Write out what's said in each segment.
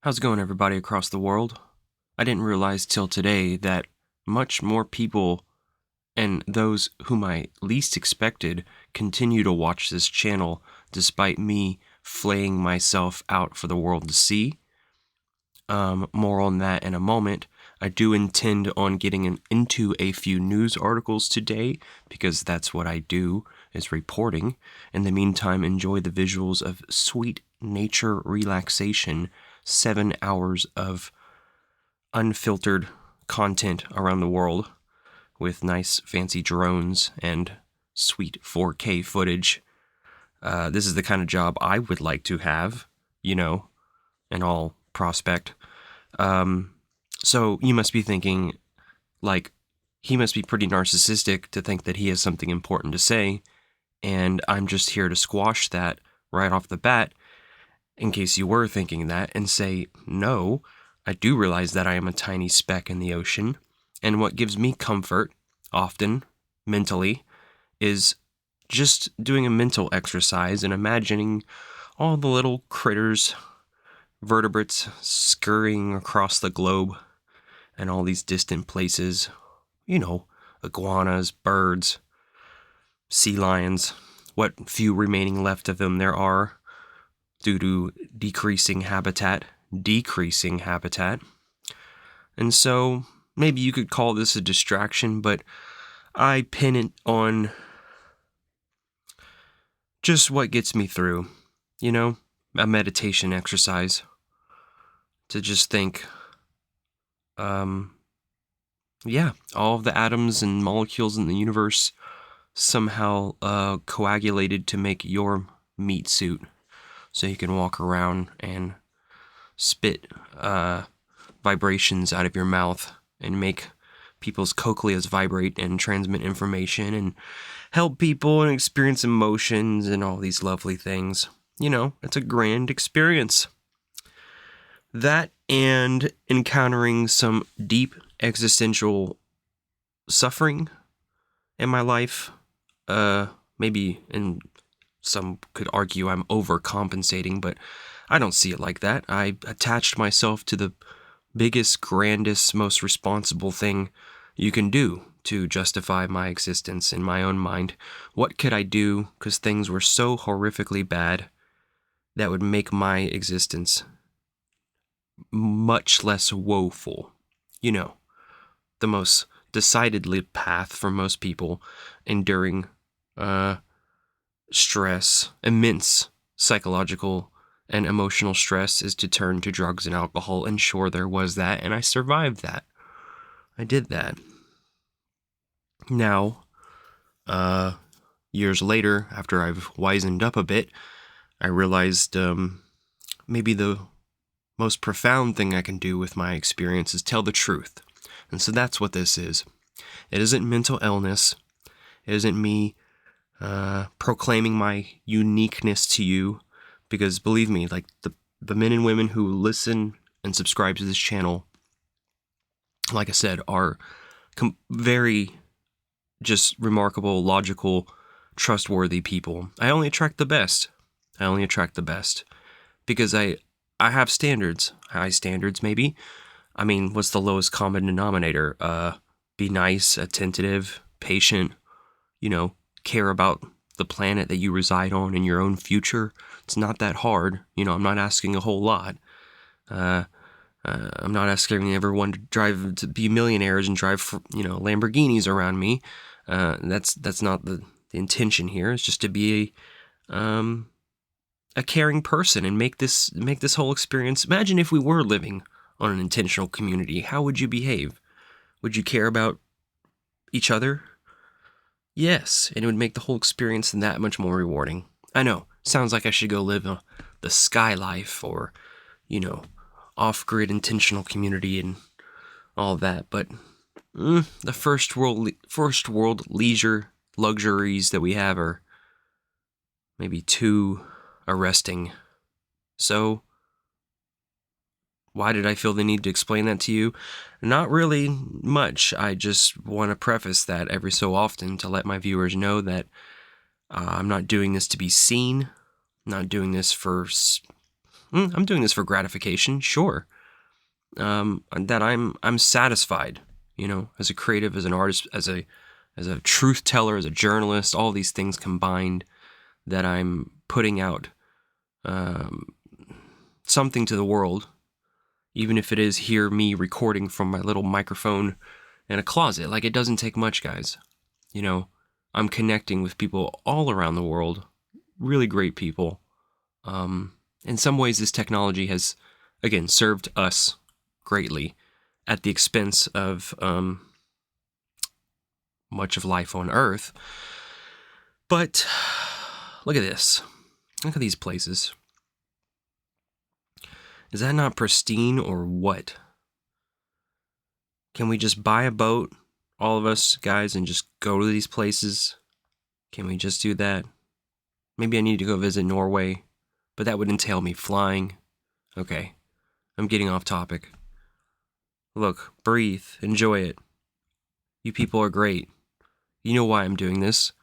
How's it going, everybody across the world? I didn't realize till today that much more people and those whom I least expected continue to watch this channel despite me flaying myself out for the world to see. More on that in a moment. I do intend on getting into a few news articles today because that's what I do, is reporting. In the meantime, enjoy the visuals of sweet nature relaxation, 7 hours of unfiltered content around the world with nice fancy drones and sweet 4K footage. This is the kind of job I would like to have, in all prospect. So you must be thinking, like, he must be pretty narcissistic to think that he has something important to say, and I'm just here to squash that right off the bat, in case you were thinking that, and say, no, I do realize that I am a tiny speck in the ocean, and what gives me comfort, often, mentally, is just doing a mental exercise and imagining all the little critters, vertebrates scurrying across the globe and all these distant places, iguanas, birds, sea lions, what few remaining left of them there are due to decreasing habitat. And so maybe you could call this a distraction, but I pin it on just what gets me through, a meditation exercise to just think, all of the atoms and molecules in the universe somehow coagulated to make your meat suit so you can walk around and spit vibrations out of your mouth and make people's cochleas vibrate and transmit information and help people and experience emotions and all these lovely things. It's a grand experience. That and encountering some deep existential suffering in my life. Maybe, and some could argue I'm overcompensating, but I don't see it like that. I attached myself to the biggest, grandest, most responsible thing you can do to justify my existence in my own mind. What could I do? Because things were so horrifically bad that would make my existence much less woeful. The most decidedly path for most people enduring stress, immense psychological and emotional stress, is to turn to drugs and alcohol. And sure, there was that, and I survived that. I did that. Now, years later, after I've wizened up a bit, I realized maybe the most profound thing I can do with my experience is tell the truth. And so that's what this is. It isn't mental illness. It isn't me proclaiming my uniqueness to you, because believe me, like the men and women who listen and subscribe to this channel, like I said, are very just remarkable, logical, trustworthy people. I only attract the best. Because I have standards, high standards maybe. I mean, what's the lowest common denominator? Be nice, attentive, patient, care about the planet that you reside on and your own future. It's not that hard. I'm not asking a whole lot. I'm not asking everyone to be millionaires and drive, Lamborghinis around me. That's not the intention here. It's just to be a caring person and make this whole experience. Imagine if we were living on an intentional community. How would you behave? Would you care about each other? Yes, and it would make the whole experience that much more rewarding. I know, sounds like I should go live the sky life or, off-grid intentional community and all that, but the first world leisure luxuries that we have are maybe too arresting. So, why did I feel the need to explain that to you? Not really much. I just want to preface that every so often to let my viewers know that I'm not doing this to be seen. I'm not doing this for I'm doing this for gratification, sure. That I'm satisfied, as a creative, as an artist, as a truth teller, as a journalist, all these things combined, that I'm putting out something to the world, even if it is me recording from my little microphone in a closet. Like, it doesn't take much, guys. I'm connecting with people all around the world, really great people. In some ways, this technology has, again, served us greatly at the expense of much of life on Earth. But look at this. Look at these places. Is that not pristine or what? Can we just buy a boat, all of us guys, and just go to these places? Can we just do that? Maybe I need to go visit Norway, but that would entail me flying. Okay, I'm getting off topic. Look, breathe, enjoy it. You people are great. You know why I'm doing this.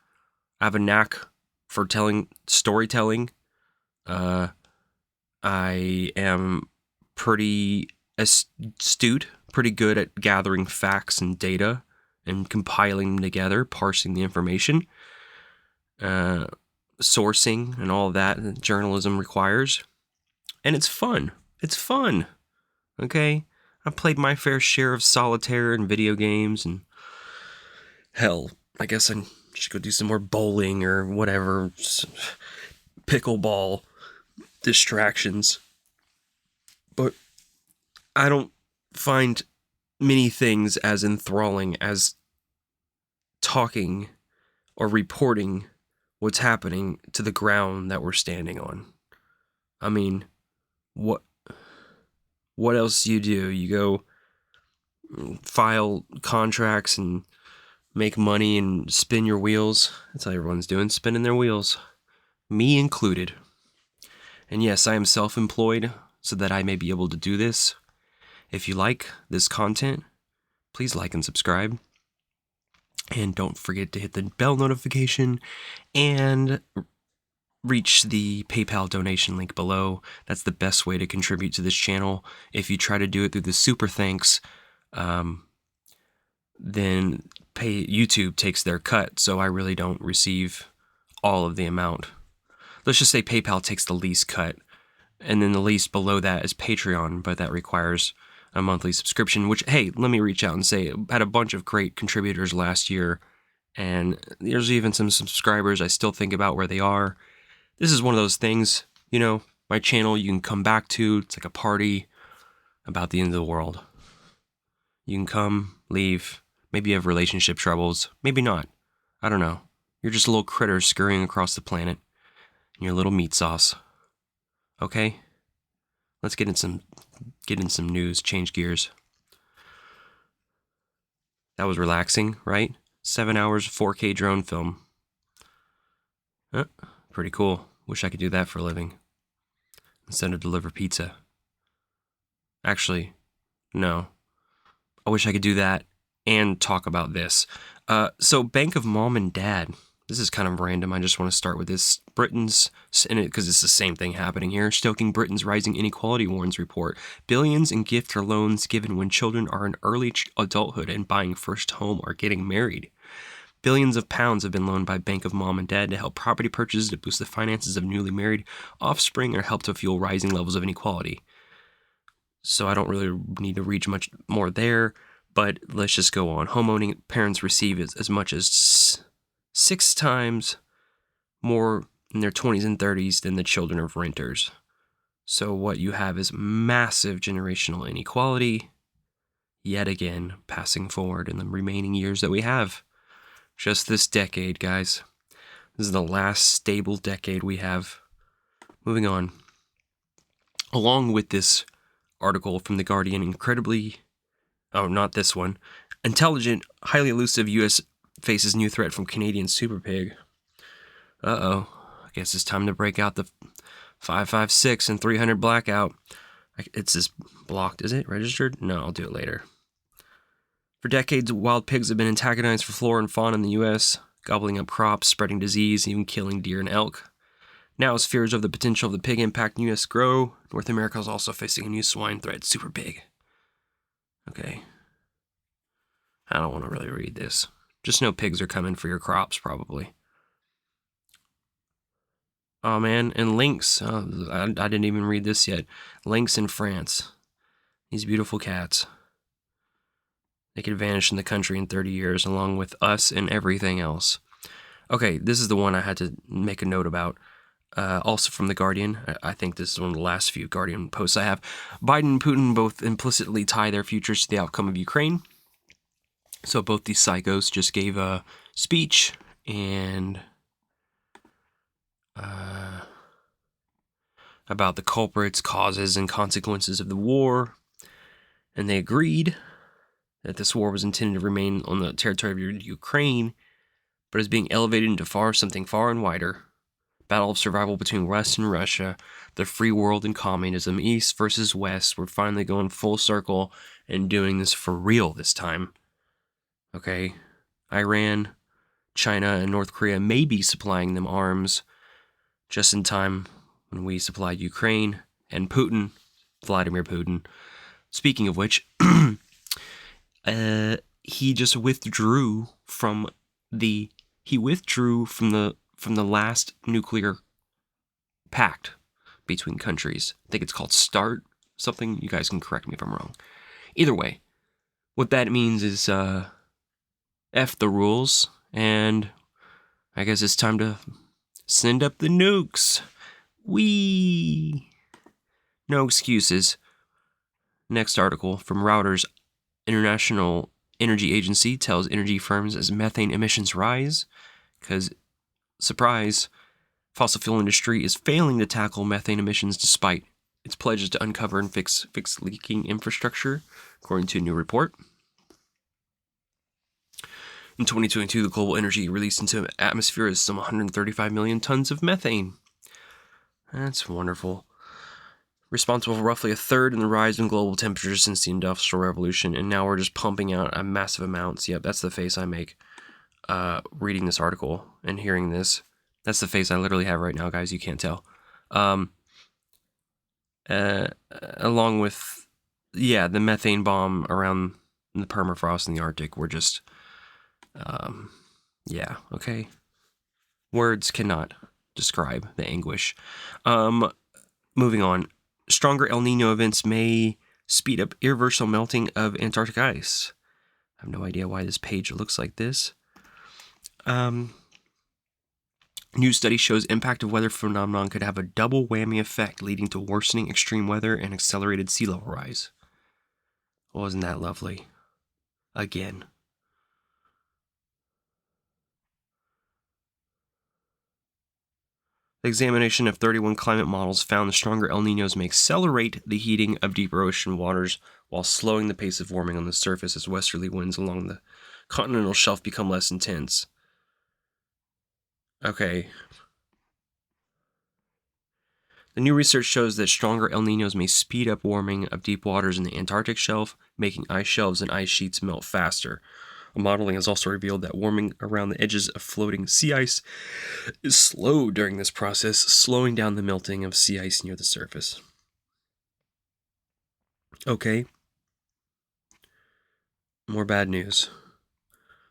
I have a knack for storytelling. I am pretty astute, pretty good at gathering facts and data and compiling them together, parsing the information, sourcing and all that journalism requires. And it's fun. It's fun. Okay? I've played my fair share of solitaire and video games, and hell, I guess I should go do some more bowling or whatever, pickleball distractions. But I don't find many things as enthralling as talking or reporting what's happening to the ground that we're standing on. I mean, what else do? You go file contracts and make money and spin your wheels. That's all everyone's doing, spinning their wheels. Me included. And yes, I am self-employed so that I may be able to do this. If you like this content, please like and subscribe. And don't forget to hit the bell notification and reach the PayPal donation link below. That's the best way to contribute to this channel. If you try to do it through the super thanks, then YouTube takes their cut, so I really don't receive all of the amount. Let's just say PayPal takes the least cut, and then the least below that is Patreon, but that requires a monthly subscription, which, hey, let me reach out and say, I had a bunch of great contributors last year, and there's even some subscribers I still think about where they are. This is one of those things, my channel you can come back to. It's like a party about the end of the world. You can come, leave, maybe you have relationship troubles, maybe not. I don't know. You're just a little critter scurrying across the planet in your little meat sauce. Okay? Let's get in some news, change gears. That was relaxing, right? 7 hours, 4K drone film. Pretty cool. Wish I could do that for a living. Instead of deliver pizza. Actually, no. I wish I could do that and talk about this. So Bank of Mom and Dad. This is kind of random. I just want to start with this. Britain's, because it's the same thing happening here. Stoking Britain's rising inequality warns report. Billions in gift or loans given when children are in early adulthood and buying first home or getting married. Billions of pounds have been loaned by Bank of Mom and Dad to help property purchases, to boost the finances of newly married offspring, or help to fuel rising levels of inequality. So I don't really need to read much more there, but let's just go on. Homeowning parents receive as much as 6 times more in their 20s and 30s than the children of renters. So what you have is massive generational inequality, yet again, passing forward in the remaining years that we have. Just this decade, guys. This is the last stable decade we have. Moving on. Along with this article from The Guardian, not this one. Intelligent, highly elusive U.S. faces new threat from Canadian super pig. I guess it's time to break out the 5.56 and 300 blackout. It's just blocked. Is it registered? No, I'll do it later. For decades, wild pigs have been antagonized for flora and fauna in the U.S., gobbling up crops, spreading disease, even killing deer and elk. Now, as fears of the potential of the pig impact in the U.S. grow, North America is also facing a new swine threat, super pig. Okay. I don't want to really read this. Just know pigs are coming for your crops, probably. Oh, man. And lynx. Oh, I didn't even read this yet. Lynx in France. These beautiful cats. They could vanish in the country in 30 years, along with us and everything else. Okay, this is the one I had to make a note about. Also from The Guardian. I think this is one of the last few Guardian posts I have. Biden and Putin both implicitly tie their futures to the outcome of Ukraine. So both these psychos just gave a speech and about the culprits, causes, and consequences of the war. And they agreed that this war was intended to remain on the territory of Ukraine, but is being elevated into something far and wider. Battle of survival between West and Russia, the free world and communism, East versus West. We're finally going full circle and doing this for real this time. Okay, Iran, China, and North Korea may be supplying them arms just in time when we supplied Ukraine and Putin, Vladimir Putin. Speaking of which, he just withdrew from the last nuclear pact between countries. I think it's called START something. You guys can correct me if I'm wrong. Either way, what that means is F the rules, and I guess it's time to send up the nukes. Whee! No excuses. Next article from Reuters. International Energy Agency tells energy firms as methane emissions rise, because, surprise, fossil fuel industry is failing to tackle methane emissions despite its pledges to uncover and fix leaking infrastructure, according to a new report. In 2022, the global energy released into the atmosphere is some 135 million tons of methane. That's wonderful. Responsible for roughly a third in the rise in global temperatures since the Industrial Revolution, and now we're just pumping out massive amounts. Yep, that's the face I make reading this article and hearing this. That's the face I literally have right now, guys. You can't tell. Along with, the methane bomb around the permafrost in the Arctic, we're just... okay. Words cannot describe the anguish. Moving on. Stronger El Nino events may speed up irreversible melting of Antarctic ice. I have no idea why this page looks like this. New study shows impact of weather phenomenon could have a double whammy effect, leading to worsening extreme weather and accelerated sea level rise. Wasn't that lovely? Again. The examination of 31 climate models found the stronger El Niños may accelerate the heating of deeper ocean waters while slowing the pace of warming on the surface as westerly winds along the continental shelf become less intense. Okay. The new research shows that stronger El Niños may speed up warming of deep waters in the Antarctic shelf, making ice shelves and ice sheets melt faster. Modeling has also revealed that warming around the edges of floating sea ice is slow during this process, slowing down the melting of sea ice near the surface. Okay. More bad news.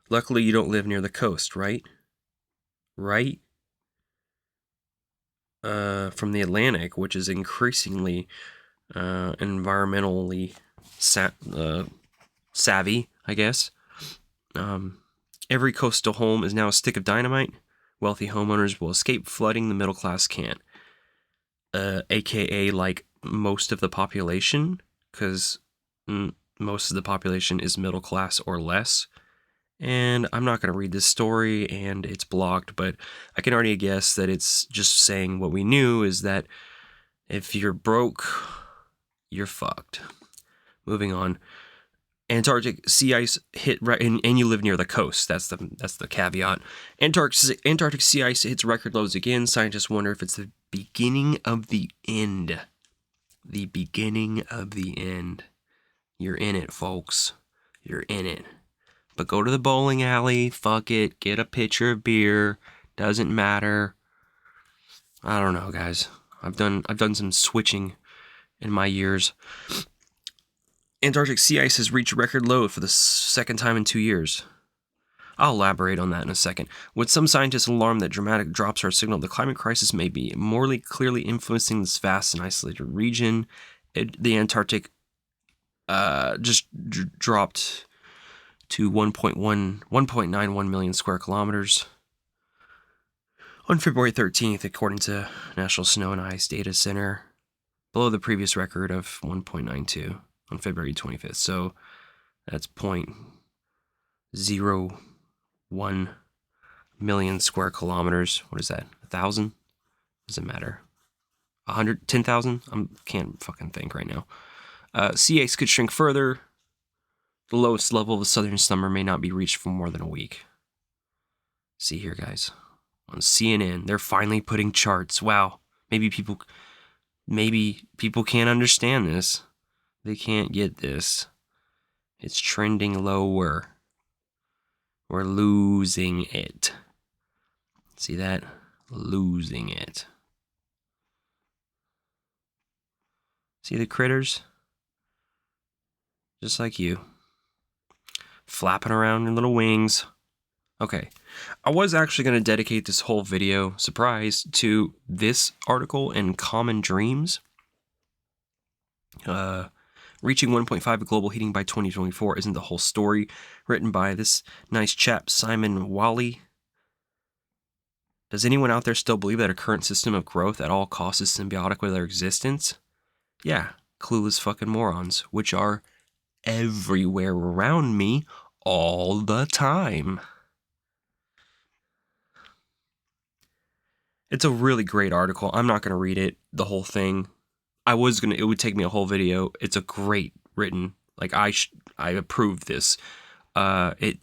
Luckily, you don't live near the coast, right? Right? From the Atlantic, which is increasingly environmentally savvy, I guess. Every coastal home is now a stick of dynamite. Wealthy homeowners will escape flooding, the middle class can't. AKA like most of the population, because most of the population is middle class or less. And I'm not going to read this story, and it's blocked, but I can already guess that it's just saying what we knew, is that if you're broke, you're fucked. Moving on. Antarctic sea ice hit and you live near the coast. That's the caveat. Antarctic sea ice hits record lows again. Scientists wonder if it's the beginning of the end. The beginning of the end. You're in it, folks. You're in it. But go to the bowling alley. Fuck it. Get a pitcher of beer. Doesn't matter. I don't know, guys. I've done some switching in my years. Antarctic sea ice has reached record low for the second time in 2 years. I'll elaborate on that in a second. With some scientists alarmed that dramatic drops are a signal the climate crisis may be more clearly influencing this vast and isolated region, the Antarctic just dropped to 1.91 million square kilometers on February 13th, according to National Snow and Ice Data Center, below the previous record of 1.92 on February 25th. So that's 0.01 million square kilometers. What is that? 1,000? Doesn't matter. 100? 10,000? I can't fucking think right now. Sea ice could shrink further. The lowest level of the southern summer may not be reached for more than a week. See here, guys. On CNN, they're finally putting charts. Wow. Maybe people can't understand this. They can't get this. It's trending lower. We're losing it. See that? Losing it. See the critters? Just like you. Flapping around their little wings. Okay. I was actually going to dedicate this whole video, surprise, to this article in Common Dreams. Reaching 1.5 global heating by 2024 isn't the whole story. Written by this nice chap, Simon Wally. Does anyone out there still believe that our current system of growth at all costs is symbiotic with our existence? Yeah, clueless fucking morons, which are everywhere around me all the time. It's a really great article. I'm not going to read it, the whole thing. It would take me a whole video. It's a great written, like I approve this. It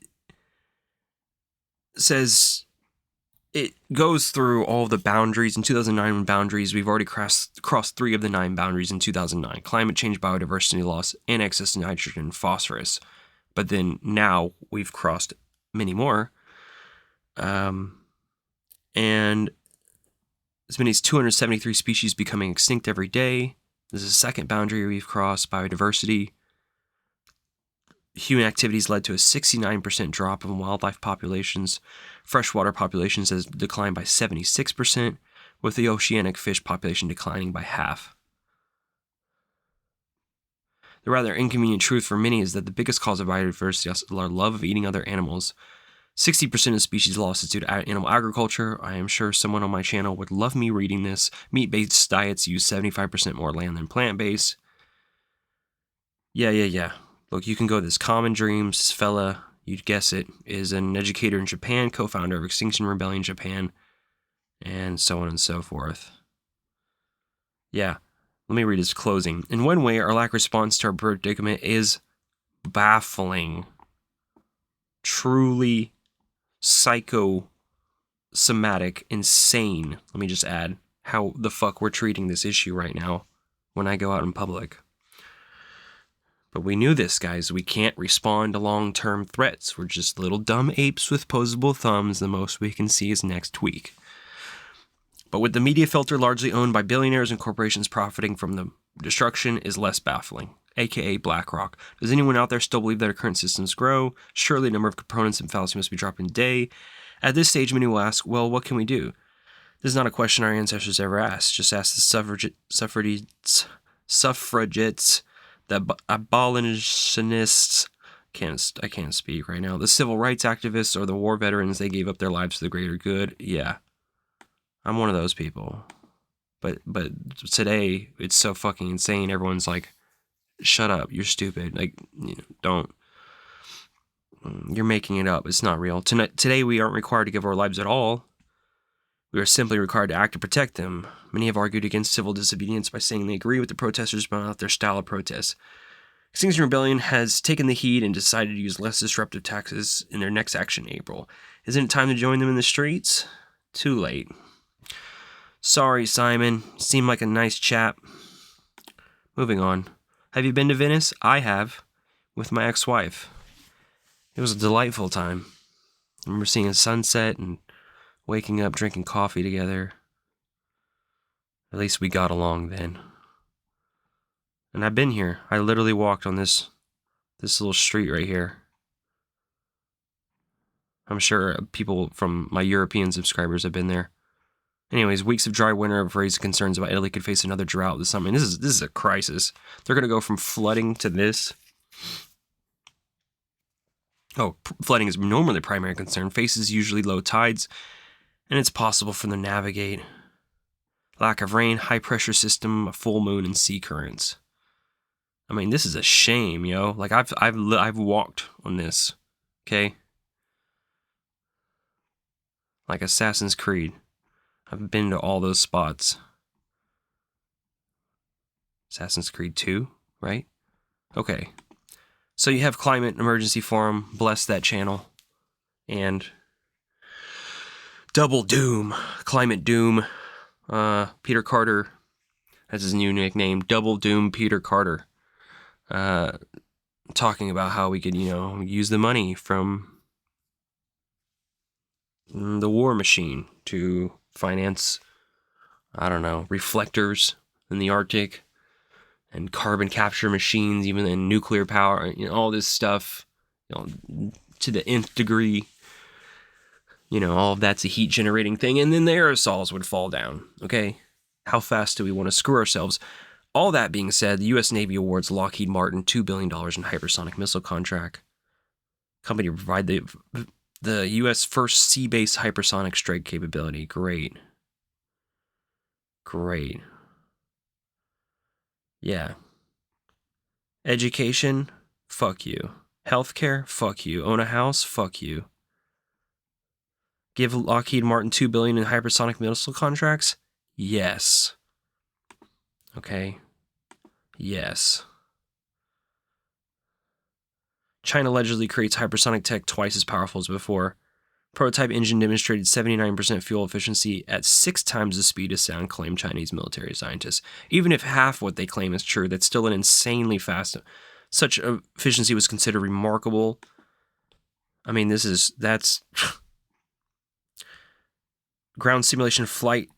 says, it goes through all the boundaries. In 2009, boundaries, we've already crossed 3 of the 9 boundaries in 2009. Climate change, biodiversity loss, and excess to nitrogen and phosphorus. But then now we've crossed many more. And as many as 273 species becoming extinct every day. This is the second boundary we've crossed, biodiversity. Human activities led to a 69% drop in wildlife populations. Freshwater populations has declined by 76%, with the oceanic fish population declining by half. The rather inconvenient truth for many is that the biggest cause of biodiversity is our love of eating other animals. 60% of species loss is due to animal agriculture. I am sure someone on my channel would love me reading this. Meat-based diets use 75% more land than plant-based. Yeah. Look, you can go to this Common Dreams. This fella, you'd guess it, is an educator in Japan, co-founder of Extinction Rebellion Japan, and so on and so forth. Yeah, let me read his closing. In one way, our lack of response to our predicament is baffling. Truly psychosomatic, insane. Let me just add how the fuck we're treating this issue right now when I go out in public. But we knew this, guys. We can't respond to long-term threats. We're just little dumb apes with posable thumbs. The most we can see is next week. But with the media filter largely owned by billionaires and corporations profiting from the destruction is less baffling. AKA BlackRock. Does anyone out there still believe that our current systems grow? Surely the number of components and fallacy must be dropping today. At this stage, many will ask, well, what can we do? This is not a question our ancestors ever asked. Just ask the suffragettes, the abolitionists, I can't speak right now, the civil rights activists, or the war veterans. They gave up their lives for the greater good. Yeah, I'm one of those people. But today, it's so fucking insane. Everyone's like, shut up, you're stupid. Like, you're making it up. It's not real. Today, we aren't required to give our lives at all. We are simply required to act to protect them. Many have argued against civil disobedience by saying they agree with the protesters but not their style of protest. Extinction Rebellion has taken the heat and decided to use less disruptive tactics in their next action in April. Isn't it time to join them in the streets? Too late. Sorry, Simon. Seemed like a nice chap. Moving on. Have you been to Venice? I have, with my ex-wife. It was a delightful time. I remember seeing a sunset and waking up drinking coffee together. At least we got along then. And I've been here. I literally walked on this little street right here. I'm sure people from my European subscribers have been there. Anyways, weeks of dry winter have raised concerns about Italy could face another drought this summer. And this is a crisis. They're going to go from flooding to this. Oh, flooding is normally the primary concern. Faces usually low tides, and it's possible for them to navigate. Lack of rain, high pressure system, a full moon, and sea currents. I mean, this is a shame, yo. Like I've walked on this, okay? Like Assassin's Creed. I've been to all those spots. Assassin's Creed 2, right? Okay. So you have Climate Emergency Forum, bless that channel. And Double Doom, Climate Doom. Peter Carter, that's his new nickname, Double Doom Peter Carter. Talking about how we could, use the money from the war machine to finance, I don't know, reflectors in the Arctic and carbon capture machines, even in nuclear power, all this stuff, to the nth degree. All of that's a heat generating thing, and then the aerosols would fall down, okay? How fast do we want to screw ourselves? All that being said, the U.S. Navy awards Lockheed Martin $2 billion in hypersonic missile contract. Company to provide the U.S. first sea-based hypersonic strike capability. Great. Yeah. Education? Fuck you. Healthcare? Fuck you. Own a house? Fuck you. Give Lockheed Martin $2 billion in hypersonic missile contracts? Yes. Okay. Yes. China allegedly creates hypersonic tech twice as powerful as before. Prototype engine demonstrated 79% fuel efficiency at 6 times the speed of sound, claim Chinese military scientists. Even if half what they claim is true, that's still an insanely fast. Such efficiency was considered remarkable. I mean, that's ground simulation flight.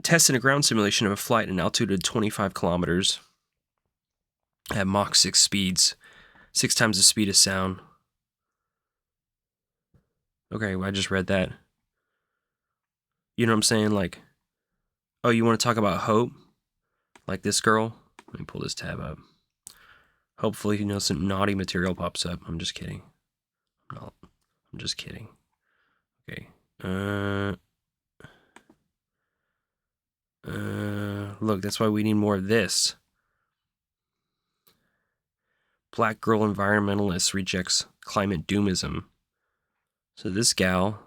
Tested a ground simulation of a flight at an altitude of 25 kilometers at Mach 6 speeds, 6 times the speed of sound. Okay, well, I just read that. You know what I'm saying? Like, oh, you want to talk about hope? Like this girl? Let me pull this tab up. Hopefully, some naughty material pops up. I'm just kidding. No, I'm just kidding. Okay. Look, that's why we need more of this. Black girl environmentalist rejects climate doomism. So this gal,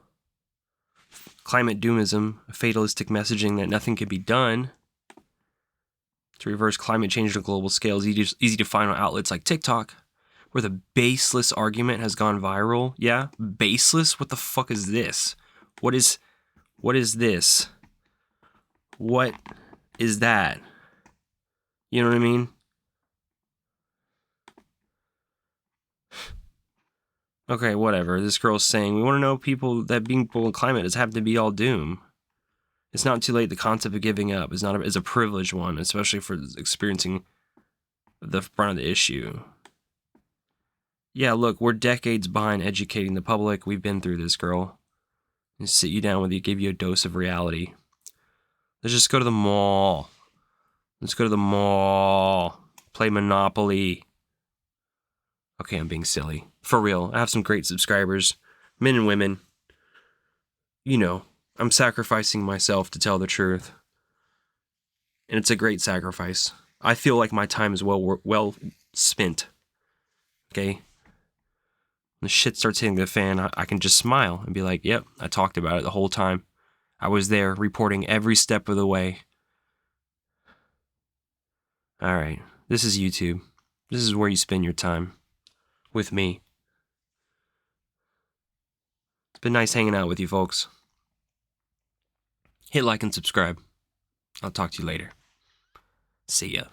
climate doomism, fatalistic messaging that nothing can be done to reverse climate change on a global scale is easy to find on outlets like TikTok, where the baseless argument has gone viral. Yeah, baseless? What the fuck is this? What is this? What is that? You know what I mean? Okay, whatever. This girl's saying, we want to know being people in climate doesn't have to be all doom. It's not too late. The concept of giving up is a privileged one, especially for experiencing the brunt of the issue. Yeah, look, we're decades behind educating the public. We've been through this, girl. And sit you down with you, give you a dose of reality. Let's just go to the mall. Play Monopoly. Okay, I'm being silly. For real, I have some great subscribers, men and women. I'm sacrificing myself to tell the truth. And it's a great sacrifice. I feel like my time is well spent. Okay? When the shit starts hitting the fan, I can just smile and be like, yep, I talked about it the whole time. I was there reporting every step of the way. All right, this is YouTube. This is where you spend your time. With me. It's been nice hanging out with you folks. Hit like and subscribe. I'll talk to you later. See ya.